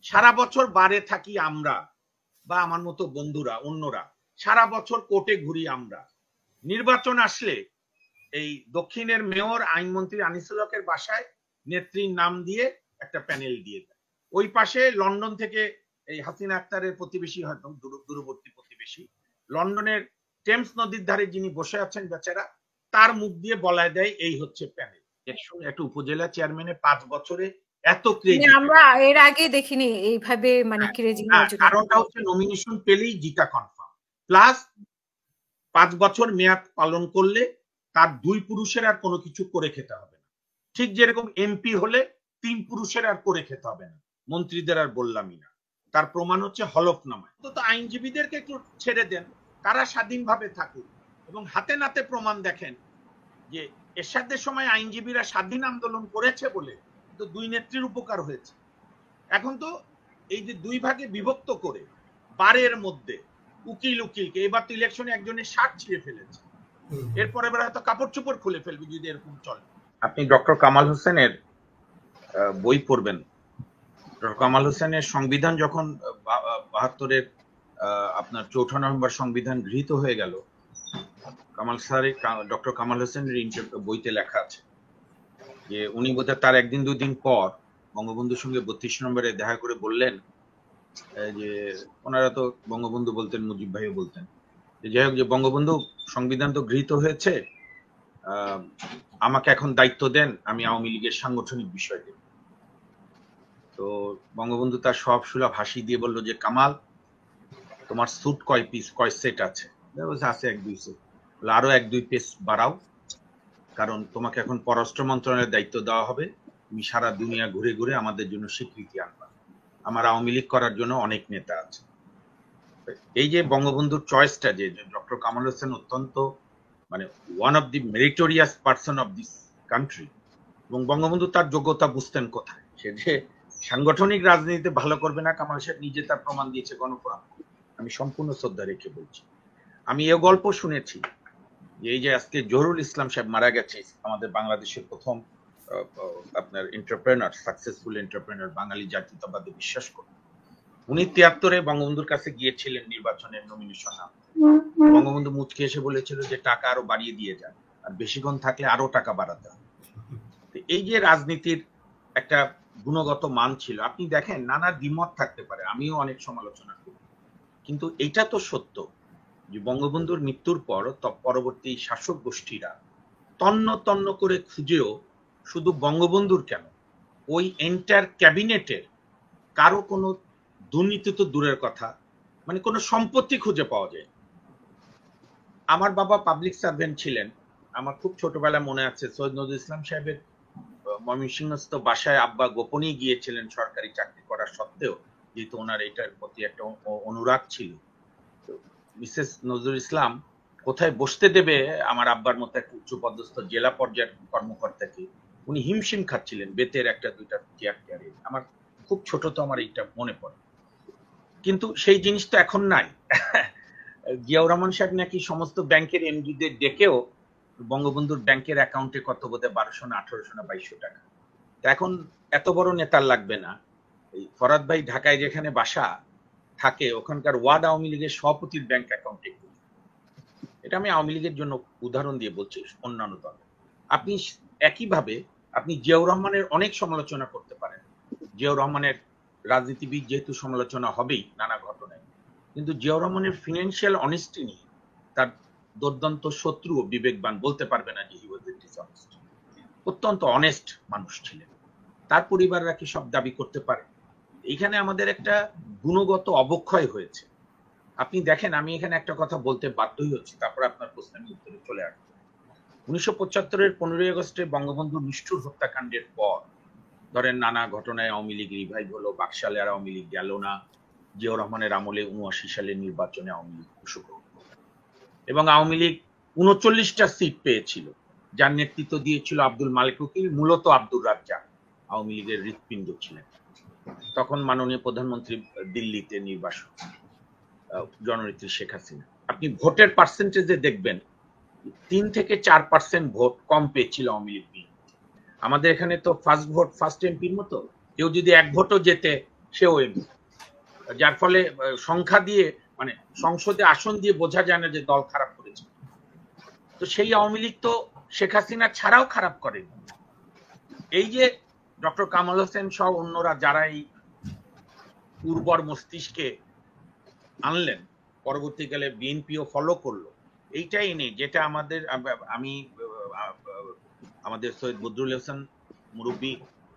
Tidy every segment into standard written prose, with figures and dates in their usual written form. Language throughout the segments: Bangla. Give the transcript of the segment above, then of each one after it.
সারা বছর বারে থাকি আমরা বা আমার মতো বন্ধুরা অন্যরা, সারা বছর কোর্টে ঘুরি আমরা। নির্বাচন আসলে এই দক্ষিণের মেয়র আইনমন্ত্রী আনিসুল হকের বাসায় নেত্রীর নাম দিয়ে একটা প্যানেল দিয়ে দেয়। ওই পাশে লন্ডন থেকে এই হাসিনা আক্তারের প্রতিবেশী, হয়তো দূরবর্তী প্রতিবেশী, লন্ডনের টেমস নদীর ধারে যিনি বসে আছেন বেচারা, তার মুখ দিয়ে বলায় দেয় এই হচ্ছে প্যানেল। একটা উপজেলা চেয়ারম্যানের 5 বছরে এত ক্রেজি আমরা এর আগে দেখিনি এইভাবে, মানে ক্রেজি হওয়ার জন্য। কারণটা হচ্ছে নমিনেশন পেলেই জিতা কনফার্ম, প্লাস 5 বছর মেয়াদ পালন করলে তার 2 পুরুষের আর কোনো কিছু করে খেতে হবে না। ঠিক যেরকম এমপি হলে 3 পুরুষের আর করে খেতে হবে না, মন্ত্রীদের আর বললামই না। তার প্রমাণ হচ্ছে হলফনামায়। তো আইনজীবীদেরকে একটু ছেড়ে দেন, তারা স্বাধীনভাবে থাকুক এবং হাতে নাতে প্রমাণ দেখেন যে এরশাদের সময় আইনজীবীরা স্বাধীন আন্দোলন করেছে বলে তো 2 নেত্রীর উপকার হয়েছে। এখন তো এই যে 2 ভাগে বিভক্ত করে বারের মধ্যে উকিলকে, এবার তো ইলেকশনে একজনের শার্ট ছিঁড়ে ফেলেছে, এরপরে এবার হয়তো কাপড় চোপড় খুলে ফেলবে যদি এরকম চলে। আপনি ডক্টর কামাল হোসেনের বই পড়বেন। ডক্টর কামাল হোসেনের সংবিধান যখন 72-এর আপনার 4 নভেম্বর সংবিধান গৃহীত হয়ে গেল, ডক্টর কামাল হোসেনের বইতে লেখা আছে যে উনি বোধহয় তার একদিন দুদিন পর বঙ্গবন্ধুর সঙ্গে 32 নম্বরে দেখা করে বললেন যে, ওনারা তো বঙ্গবন্ধু বলতেন, মুজিব ভাইও বলতেন, যাই হোক, যে বঙ্গবন্ধু সংবিধান তো গৃহীত হয়েছে, আমাকে এখন দায়িত্ব দেন, আমি আওয়ামী লীগের সাংগঠনিক বিষয় দেব। তো বঙ্গবন্ধু তার সব সুলভ হাসি দিয়ে বললো যে, কামাল, তোমার স্যুট কয় পিস, কয় সেট আছে? আছে 1-2 সেট। আরো 1-2 পিস বাড়াও, কারণ তোমাকে এখন পররাষ্ট্র মন্ত্রণালয়ের দায়িত্ব দেওয়া হবে, তুমি সারা দুনিয়া ঘুরে ঘুরে আমাদের জন্য স্বীকৃতি আনবা, আমার আওয়ামী লীগ করার জন্য অনেক নেতা আছে। এই যে বঙ্গবন্ধুর চয়েসটা, যে ডক্টর কামাল হোসেন অত্যন্ত মানে one of the meritorious person of this country, এবং বঙ্গবন্ধু তার যোগ্যতা বুঝতেন কোথায়, সে যে সাংগঠনিক রাজনীতিতে ভালো করবে না, কামাল সাহেব নিজে তার প্রমাণ দিয়েছে গণফোরাম। আমি সম্পূর্ণ শ্রদ্ধা রেখে বলছি। আমি এ গল্প শুনেছি যে এই যে আজকে জহুরুল ইসলাম সাহেব মারা গেছে, আমাদের বাংলাদেশের প্রথম আপনার এন্টারপ্রেনার, সাকসেসফুল এন্টারপ্রেনার, বাঙালি জাতীয়তাবাদে বিশ্বাস করে। উনি 73-এ বঙ্গবন্ধুর কাছে গিয়েছিলেন নির্বাচনের নমিনেশন আনতে। বঙ্গবন্ধু মুচকে এসে বলেছিল যে টাকা আরো বাড়িয়ে দিয়ে যান, আর বেশিক্ষণ থাকলে আরো টাকা বাড়াতে হবে। এই যে রাজনীতির একটা গুণগত মান ছিল, আপনি দেখেন নানা দ্বিমত থাকতে পারে, আমিও অনেক সমালোচনা করি, কিন্তু এইটা তো সত্য যে বঙ্গবন্ধুর মৃত্যুর পর পরবর্তী শাসক গোষ্ঠীরা তন্ন তন্ন করে খুঁজেও শুধু বঙ্গবন্ধুর কেন, ওই এন্টার ক্যাবিনেটের কারো কোনো দুর্নীতি তো দূরের কথা, মানে কোনো সম্পত্তি খুঁজে পাওয়া যায়। আমার বাবা পাবলিক সার্ভেন্ট ছিলেন, আমার খুব ছোটবেলা মনে আছে সৈয়দ নজরুল ইসলাম সাহেবের ময়মনসিংহস্থ বাসায় আব্বা গোপনেই গিয়েছিলেন সরকারি চাকরি করা সত্ত্বেও, যেহেতু ওনার এটার প্রতি একটা অনুরাগ ছিল। মিসেস নজরুল ইসলাম কোথায় বসতে দেবে আমার আব্বার মতো একটা উচ্চপদস্থ জেলা পর্যায়ের কর্মকর্তাকে, উনি হিমশিম খাচ্ছিলেন বেতের 1-2টা চেয়ারে। আমার খুব ছোট তো আমার এইটা মনে পড়ে, কিন্তু সেই জিনিসটা এখন নাই। জিয়াউর রহমান সাহেব নাকি সমস্ত ব্যাংকের এমডিদের ডেকেও বঙ্গবন্ধুর ব্যাংকের অ্যাকাউন্টে কত বোধহয় 1200 না 1800 না 2200 টাকা। এখন এত বড় নেতার লাগবে না, এই ফরাদ ভাই ঢাকায় যেখানে বাসা থাকে ওখানকার ওয়ার্ড আওয়ামী লীগের সভাপতির ব্যাংক অ্যাকাউন্টে, এটা আমি আওয়ামী লীগের জন্য উদাহরণ দিয়ে বলছি, অন্যান্য দল। আপনি একইভাবে আপনি জিয়াউর রহমানের অনেক সমালোচনা করতে পারেন, জিয়াউর রহমানের রাজনীতিবিদ যেহেতু সমালোচনা হবেই নানা ঘটনায়, কিন্তু জিয়াউর রহমানের ফিনান্সিয়াল অনেস্টি নিয়ে তার দুর্দান্ত শত্রু ও বিবেকবান বলতে পারবে না যে হি ওয়াজ ডিসঅনেস্ট। অত্যন্ত অনেস্ট মানুষ ছিলেন, তার পরিবাররা কি সব দাবি করতে পারে? এইখানে আমাদের একটা গুণগত অবক্ষয় হয়েছে। আপনি দেখেন, আমি এখানে একটা কথা বলতে বাধ্যই হচ্ছি, তারপর আপনার প্রশ্নের উত্তরে চলে আসবো। 1975-এর 15ই আগস্টে বঙ্গবন্ধু নিষ্ঠুর হত্যাকাণ্ডের পর ধরেন নানা ঘটনায় আওয়ামী লীগ রিভাইভ হলো, বাকশালে আর আওয়ামী লীগ গেল না, জিয়াউর রহমানের আমলে 79 সালের নির্বাচনে আওয়ামী লীগ অংশগ্রহণ করল এবং আওয়ামী লীগ 39টা সিট পেয়েছিল, যার নেতৃত্ব দিয়েছিল আব্দুল মালিক উকিল, মূলত আব্দুর রাজ্জাক আওয়ামী লীগের হৃৎপিণ্ড ছিলেন। তখন মাননীয় প্রধানমন্ত্রী দিল্লিতে নির্বাসন, জননেত্রী শেখ হাসিনা। আপনি ভোটের পার্সেন্টেজে দেখবেন 3 থেকে 4% ভোট কম পেয়েছিল আওয়ামী লীগ। আমাদের এখানে তো ফার্স্ট ভোট ফার্স্ট এমপির মতো, কেউ যদি 1 ভোটও জেতে সেও এমপি, যার ফলে সংখ্যা দিয়ে মানে সংসদে আসন দিয়ে বোঝা যায় না যে দল খারাপ করেছে। তো সেই আওয়ামী লীগ তো শেখ হাসিনা ছাড়াও খারাপ করেনি। এই যে ডক্টর কামাল হোসেন সহ অন্যরা যারা এই উর্বর মস্তিষ্কে আনলেন, পরবর্তীকালে বিএনপিও ফলো করলো, এইটাই নেই যেটা আমাদের আমি আমাদের সৈয়দ বদরুল হাসান মুরব্বী,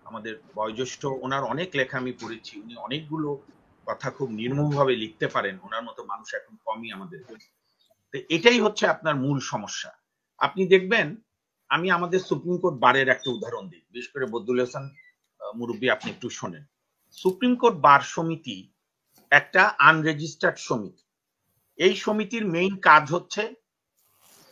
আমাদের বয়োজ্যেষ্ঠ, ওনার অনেক লেখা আমি পড়েছি, উনি অনেকগুলো কথা খুব নির্মমভাবে লিখতে পারেন, ওনার মতো মানুষ এখন কমই আমাদের। তো এটাই হচ্ছে আপনার মূল সমস্যা। আপনি দেখবেন, আমি আমাদের সুপ্রিম কোর্ট বারের একটা উদাহরণ দিই, বিশেষ করে বদরুল হাসান মুরব্বী আপনি একটু শোনেন। সুপ্রিম কোর্ট বার সমিতি একটা আনরেজিস্টার্ড সমিতি। এই সমিতির মেইন কাজ হচ্ছে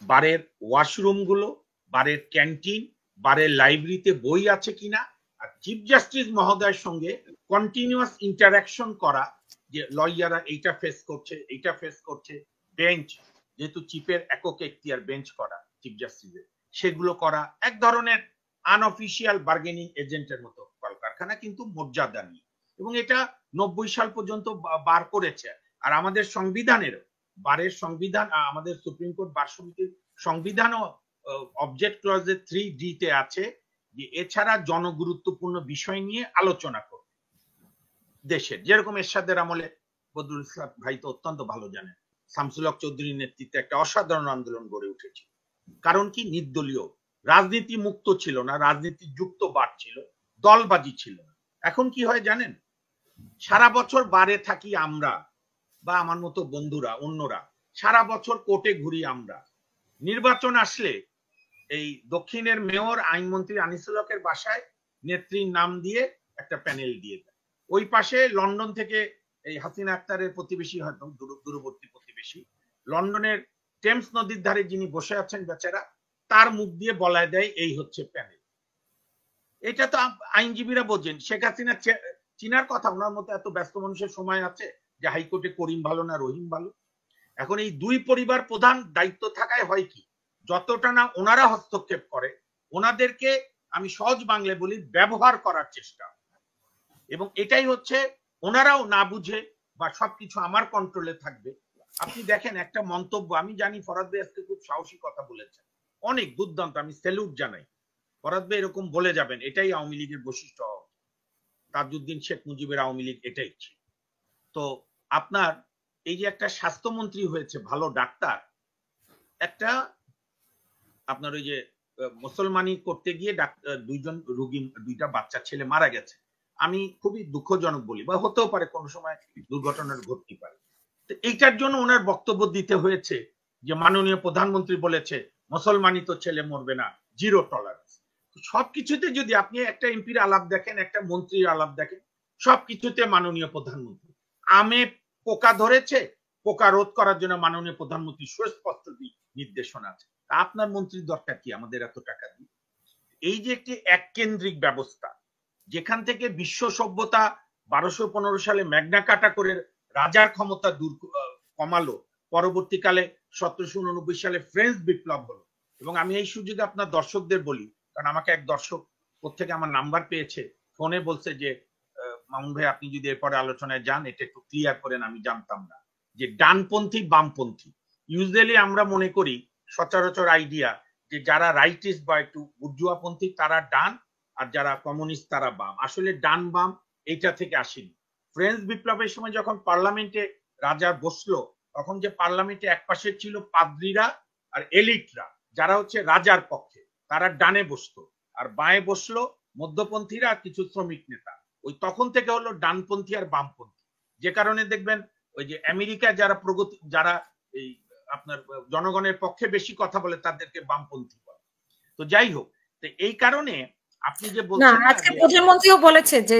বারের ওয়াশরুম গুলো, বারের ক্যান্টিন, বারের লাইব্রেরিতে বই আছে কিনা, আর চিফ জাস্টিস মহোদয়ের সঙ্গে কন্টিনিউয়াস ইন্টারাকশন করা, যে লয়াররা এইটা ফেস করছে, এইটা ফেস করছে, বেঞ্চ যেহেতু চিফের একক এখতিয়ার বেঞ্চ করা চিফ জাস্টিসের, সেগুলো করা, এক ধরনের আনঅফিসিয়াল বার্গেনিং এজেন্টের মতো কলকারখানা, কিন্তু মর্যাদা নিয়ে। এবং এটা 90 সাল পর্যন্ত বার করেছে। আর আমাদের সংবিধানেরও, বারের সংবিধান, আমাদের সুপ্রিম কোর্ট বার সমিতির সংবিধানও অবজেক্ট ক্লজে 3D তে আছে যে এছাড়া জনগুরুত্বপূর্ণ বিষয় নিয়ে আলোচনা করবে দেশের, যেরকম এরশাদের আমলে বদরুল ইসলাম ভাই তো অত্যন্ত ভালো জানেন, শামসুল হক চৌধুরীর নেতৃত্বে একটা অসাধারণ আন্দোলন গড়ে উঠেছে। কারণ কি, নির্দলীয় রাজনীতি মুক্ত ছিল না, রাজনীতি যুক্ত বার ছিল, দলবাজি ছিল না। এখন কি হয় জানেন, সারা বছর বারে থাকি আমরা বা আমার মতো বন্ধুরা অন্যরা, সারা বছর কোর্টে ঘুরি আমরা, নির্বাচন আসলে এই দক্ষিণের মেয়র আইনমন্ত্রী আনিসুল হকের বাসায় নেত্রীর নাম দিয়ে একটা প্যানেল দিয়ে দেয়। ওই পাশে লন্ডন থেকে এই হাসিনা আক্তারের প্রতিবেশী, হয়তো দূরবর্তী প্রতিবেশী, লন্ডনের টেমস নদীর ধারে যিনি বসে আছেন বেচারা, তার মুখ দিয়ে বলায় দেয় এই হচ্ছে প্যানেল। এটা তো আইনজীবীরা বোঝেন, শেখ হাসিনা চিনার কথা, ওনার মতো এত ব্যস্ত মানুষের সময় আছে যে হাইকোর্টে করিম ভালো না রহিম ভালো? এখন এই দুই পরিবার প্রধান দায়িত্ব থাকায় হয় কি, যতটা না ওনারা হস্তক্ষেপ করে, ওনাদেরকে আমি সহজ বাংলায় বলি ব্যবহার করার চেষ্টা। এবং এটাই হচ্ছে, ওনারাও না বুঝে বা সবকিছু আমার কন্ট্রোলে থাকবে। আপনি দেখেন একটা মন্তব্য, আমি জানি ফরাদ ভাই আজকে খুব সাহসী কথা বলেছেন, অনেক দুর্দান্ত, আমি স্যালুট জানাই। ফরাদ ভাই এরকম বলে যাবেন, এটাই আওয়ামী লীগের বৈশিষ্ট্য। তাজউদ্দিন শেখ মুজিবের আওয়ামী লীগ এটাই ছিল। তো আপনার এই যে একটা স্বাস্থ্যমন্ত্রী হয়েছে, ভালো ডাক্তার, একটা আপনার ওই যে মুসলমানি করতে গিয়ে দুইজন রোগী, দুইটা বাচ্চা ছেলে মারা গেছে। আমি খুবই দুঃখজনক বলি, বা হতেও পারে কোনো সময় দুর্ঘটনার ঘটতে পারে। তো এইটার জন্য ওনার বক্তব্য দিতে হয়েছে যে মাননীয় প্রধানমন্ত্রী বলেছে মুসলমানি তো ছেলে মরবে না, জিরো টলারেন্স। সবকিছুতে যদি আপনি একটা এমপির আলাপ দেখেন, একটা মন্ত্রীর আলাপ দেখেন, সবকিছুতে মাননীয় প্রধানমন্ত্রী। আমে পোকা ধরেছে, পোকা রোধ করার জন্য মাননীয় প্রধানমন্ত্রী সুস্পষ্ট নির্দেশনা আছে। আপনার মন্ত্রীর দরকার কি আমাদের এত টাকা দিয়ে? এই যে একটি এককেন্দ্রিক ব্যবস্থা, যেখান থেকে বিশ্ব সভ্যতা 1215 সালে ম্যাগনা কাটা করে রাজার ক্ষমতা কমালো, পরবর্তীকালে 1789 সালে ফ্রেঞ্চ বিপ্লব হলো। এবং আমি এই সুযোগে আপনার দর্শকদের বলি, কারণ আমাকে এক দর্শক কোত্থেকে আমার নাম্বার পেয়েছে, ফোনে বলছে যে মামুন ভাই আপনি যদি এরপরে আলোচনায় যান এটা একটু ক্লিয়ার করেন, আমি জানতাম না যে ডানপন্থী বামপন্থী। ইউজুয়ালি আমরা মনে করি সচরাচর আইডিয়া যে যারা রাইটিস্ট বা একটু বুর্জুয়াপন্থী তারা ডান, আর যারা কমিউনিস্ট তারা বাম। আসলে ডান বাম এইটা থেকে আসেনি। ফ্রেঞ্চ বিপ্লবের সময় যখন পার্লামেন্টে রাজা বসলো, তখন যে পার্লামেন্টে এক পাশে ছিল পাদ্রীরা আর এলিটরা, যারা হচ্ছে রাজার পক্ষে, তারা ডানে বসতো, আর বাঁয়ে বসলো মধ্যপন্থীরা আর কিছু শ্রমিক নেতা। ওই তখন থেকে হলো ডানপন্থী আর বামপন্থী। যে কারণে দেখবেন ওই যে আমেরিকা যারা প্রগতি, যারা এই আপনার জনগণের পক্ষে বেশি কথা বলে তাদেরকে বামপন্থী বলে। তো যাই হোক, তো এই কারণে আপনি যে বলছেন না, আজকে প্রধানমন্ত্রীও বলেছে যে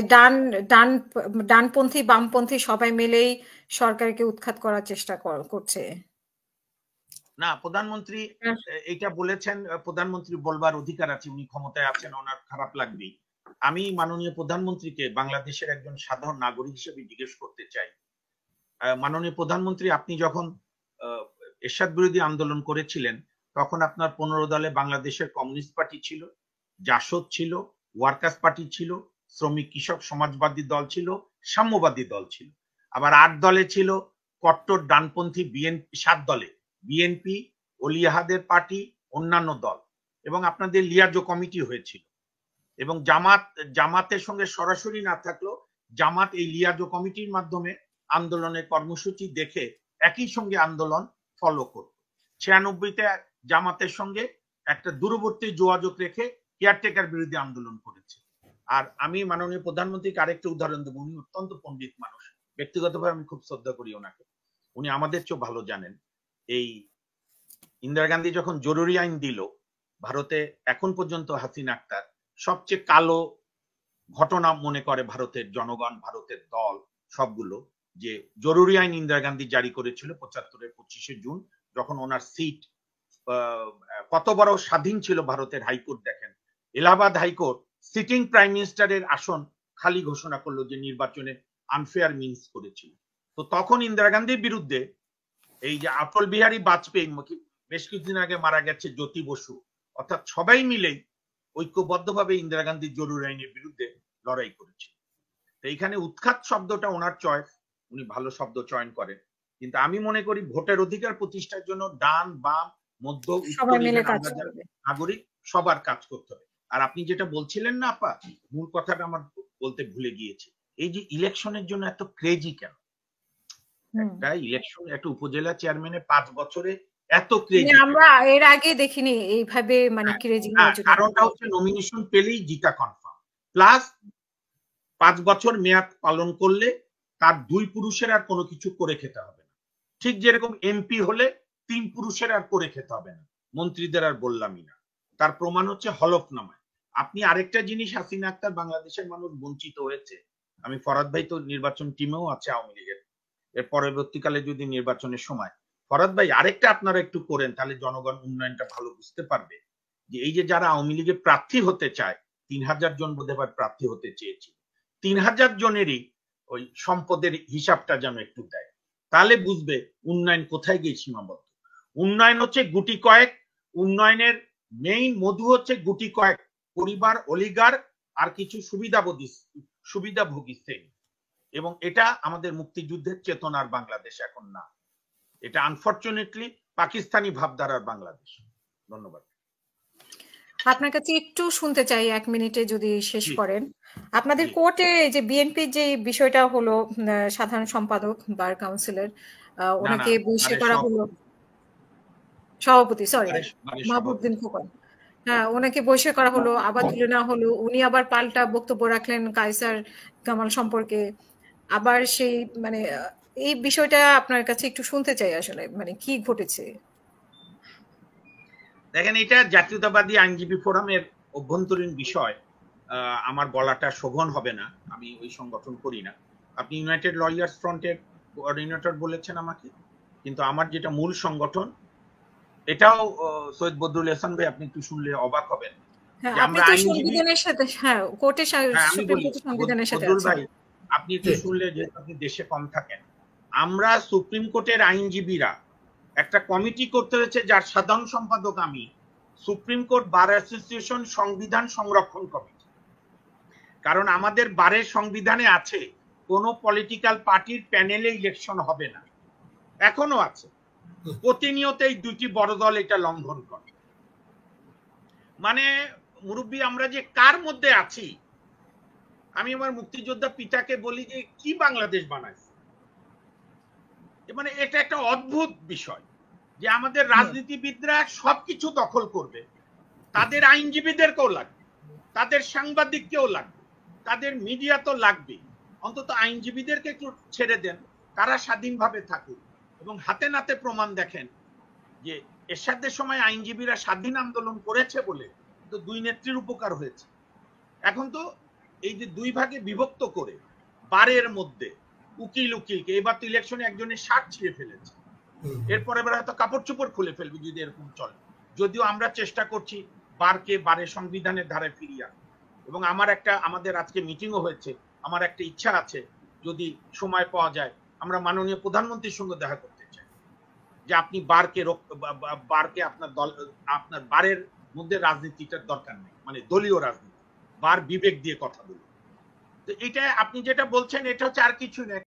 ডানপন্থী বামপন্থী সবাই মিলেই সরকারকে উৎখাত করার চেষ্টা করছে। না, প্রধানমন্ত্রী এটা বলেছেন, প্রধানমন্ত্রী বলবার অধিকার আছে, উনি ক্ষমতায় আছেন, ওনার খারাপ লাগবেই। আমি মাননীয় প্রধানমন্ত্রীকে বাংলাদেশের একজন সাধারণ নাগরিক হিসেবে জিজ্ঞেস করতে চাই, মাননীয় প্রধানমন্ত্রী আপনি যখন এরশাদ বিরোধী আন্দোলন করেছিলেন, তখন আপনার 15 দলে বাংলাদেশের কমিউনিস্ট পার্টি ছিল, জাসদ ছিল, ওয়ার্কার্স পার্টি ছিল, শ্রমিক কৃষক সমাজবাদী দল ছিল, সাম্যবাদী দল ছিল। আবার 8 দলে ছিল কট্টর ডানপন্থী বিএনপি, 7 দলে বিএনপি, ওলিয়াহাদের পার্টি, অন্যান্য দল, এবং আপনাদের লিয়াজো কমিটি হয়েছিল। এবং জামাতের সঙ্গে সরাসরি না থাকলেও জামাত এই লিয়াজো কমিটির মাধ্যমে আন্দোলনের কর্মসূচি দেখে একই সঙ্গে আন্দোলন ফলো করত। 96-তে জামাতের সঙ্গে একটা দূরবর্তী যোগাযোগ রেখে কেয়ারটেকার বিরোধী আন্দোলন করেছে। আর আমি মাননীয় প্রধানমন্ত্রীকে আরেকটা উদাহরণ দেবো, উনি অত্যন্ত পণ্ডিত মানুষ, ব্যক্তিগতভাবে আমি খুব শ্রদ্ধা করি ওনাকে, উনি আমাদের চেয়েও ভালো জানেন। এই ইন্দিরা গান্ধী যখন জরুরি আইন দিল ভারতে, এখন পর্যন্ত হাসিনা আক্তার সবচেয়ে কালো ঘটনা মনে করে ভারতের জনগণ, ভারতের দল সবগুলো, যে জরুরি আইন ইন্দিরা গান্ধী জারি করেছিল 75-এর 25শে জুন, যখন ওনার সিট কত বড় স্বাধীন ছিল ভারতের হাইকোর্ট। দেখেন এলাহাবাদ হাইকোর্ট সিটিং প্রাইম মিনিস্টারের আসন খালি ঘোষণা করলো যে নির্বাচনে আনফেয়ার মিনস করেছিল। তো তখন ইন্দিরা গান্ধীর বিরুদ্ধে এই যে অটল বিহারী বাজপেয়ী, বেশ কিছুদিন আগে মারা গেছে জ্যোতি বসু, অর্থাৎ সবাই মিলেই ঐক্যবদ্ধভাবে ইন্দিরা গান্ধীর জরুরি আইনের বিরুদ্ধে লড়াই করেছে। তো এইখানে উৎখাত শব্দটা ওনার চয়েস, উনি ভালো শব্দ চয়ন করেন, কিন্তু আমি মনে করি ভোটের অধিকার প্রতিষ্ঠার জন্য ডান বাম মধ্য নাগরিক সবার কাজ করতে হবে। আর আপনি যেটা বলছিলেন না আপা, মূল কথাটা আমার বলতে ভুলে গিয়েছি, এই যে ইলেকশনের জন্য এত ক্রেজি কেন? একটা ইলেকশন, একটা উপজেলা চেয়ারম্যানের 5 বছরে এত ক্রেজি আমরা এর আগে দেখিনি এইভাবে, মানে ক্রেজি। কারণটা হচ্ছে নমিনেশন পেলেই জিতা কনফার্ম, প্লাস 5 বছর মেয়াদ পালন করলে তার 2 পুরুষের আর কোনো কিছু করে খেতে হবে না। ঠিক যেরকম এমপি হলে 3 পুরুষের আর করে খেতে হবে না, মন্ত্রীদের আর বললামই না। তার প্রমাণ হচ্ছে হলফনামায়। আপনি আরেকটা জিনিস, হাসিনা আক্তার বাংলাদেশের মানুষ বঞ্চিত হয়েছে। আমি ফরাদ ভাই তো নির্বাচন টিমেও আছে আওয়ামী লীগের, এর পরবর্তীকালে যদি নির্বাচনের সময় ফরাদ ভাই আরেকটা আপনারা একটু করেন, তাহলে জনগণ উন্নয়নটা ভালো বুঝতে পারবে। যে এই যে যারা আওয়ামী লীগের প্রার্থী হতে চায়, 3000 জন বোধহয় প্রার্থী হতে চেয়েছিল, 3000 জনেরই ওই সম্পদের হিসাবটা যেন একটু দেয়, তাহলে বুঝবে উন্নয়ন কোথায় গিয়ে সীমাবদ্ধ। উন্নয়ন হচ্ছে গুটি কয়েক, উন্নয়নের মেইন মধু হচ্ছে গুটি কয়েক পরিবার, অলিগার আর কিছু সুবিধাভোগী শ্রেণী। এবং এটা আমাদের মুক্তিযুদ্ধের চেতনার বাংলাদেশ এখন না, এটা আনফরচুনেটলি পাকিস্তানি ভাবধারার বাংলাদেশ। ধন্যবাদ। আপনার কাছে একটু শুনতে চাই, 1 মিনিটে যদি শেষ করেন। আপনাদের কোর্টে যে বিএনপির যে বিষয়টা হলো, সাধারণ সম্পাদক বার কাউন্সিলের ওনাকে বহিষ্কার করা হলো, সভাপতি সরি মাহবুবউদ্দিন খোকন, হ্যাঁ ওনাকে বহিষ্কার করা হলো, আবার তুলে নেওয়া হলো। উনি আবার পাল্টা বক্তব্য রাখলেন কায়সার কামাল সম্পর্কে। আবার সেই মানে এই বিষয়টা আপনার কাছে একটু শুনতে চাই, আসলে মানে কি ঘটেছে। দেখেন, এটা জাতীয়তাবাদী আইনজীবী ফোরামের অভ্যন্তরীণ বিষয়, আমার বলাটা শোভন হবে না, আমি ওই সংগঠন করি না। আপনি ইউনাইটেড লয়ার্স ফ্রন্টের কোঅর্ডিনেটর বলেছেন আমাকে, কিন্তু আমার যেটা মূল সংগঠন, এটাও সৈয়দ বদরুল ইহসান ভাই আপনি একটু শুনলে অবাক হবেন। আপনি একটু শুনলে, যেহেতু আপনি দেশে কম থাকেন, আমরা সুপ্রিম কোর্টের আইনজীবীরা একটা কমিটি করতে হয়েছে, যার সাধারণ সম্পাদক আমি, সুপ্রিম কোর্ট বার অ্যাসোসিয়েশন সংবিধান সংরক্ষণ কমিটি। কারণ আমাদের বারের সংবিধানে আছে কোন পলিটিক্যাল পার্টির প্যানেলে ইলেকশন হবে না, এখনো আছে। প্রতিনিয়ত এই 2টি বড় দল এটা লঙ্ঘন করে। মানে মুরব্বী, আমরা যে কার মধ্যে আছি, আমি আমার মুক্তিযোদ্ধা পিতাকে বলি যে কি বাংলাদেশ বানাইছে। মানে এটা একটা অদ্ভুত বিষয় যে আমাদের রাজনীতিবিদরা সবকিছু দখল করবে, তাদের আইনজীবীদেরকেও লাগবে, তাদের সাংবাদিককেও লাগবে, তাদের মিডিয়া তো লাগবে। অন্তত আইনজীবীদেরকে একটু ছেড়ে দেন, তারা স্বাধীনভাবে থাকুক। এবং হাতে নাতে প্রমাণ দেখেন যে এরশাদের সময় আইনজীবীরা স্বাধীন আন্দোলন করেছে বলে তো 2 নেত্রীর উপকার হয়েছে। এখন তো এই যে 2 ভাগে বিভক্ত করে বারের মধ্যে উকিলকে, এবার তো ইলেকশনে একজনের শার্ট ছিঁড়ে ফেলেছে, এরপরে এবার হয়তো কাপড় চোপড় খুলে ফেলবে যদি এরকম চলে। যদিও আমরা চেষ্টা করছি বারকে বারের সংবিধানের ধারে ফিরিয়ে আনতে। এবং আমাদের আজকে মিটিংও হয়েছে, আমার একটা ইচ্ছা আছে, যদি সময় পাওয়া যায় আমরা মাননীয় প্রধানমন্ত্রীর সঙ্গে দেখা করতে চাই, যে আপনি বারকে আপনার বারের মধ্যে রাজনীতিটার দরকার নেই, মানে দলীয় রাজনীতি, বার বিবেক দিয়ে কথা বলুন। তো তো এটা আপনি যেটা বলছেন এটা হচ্ছে আর কিছু না,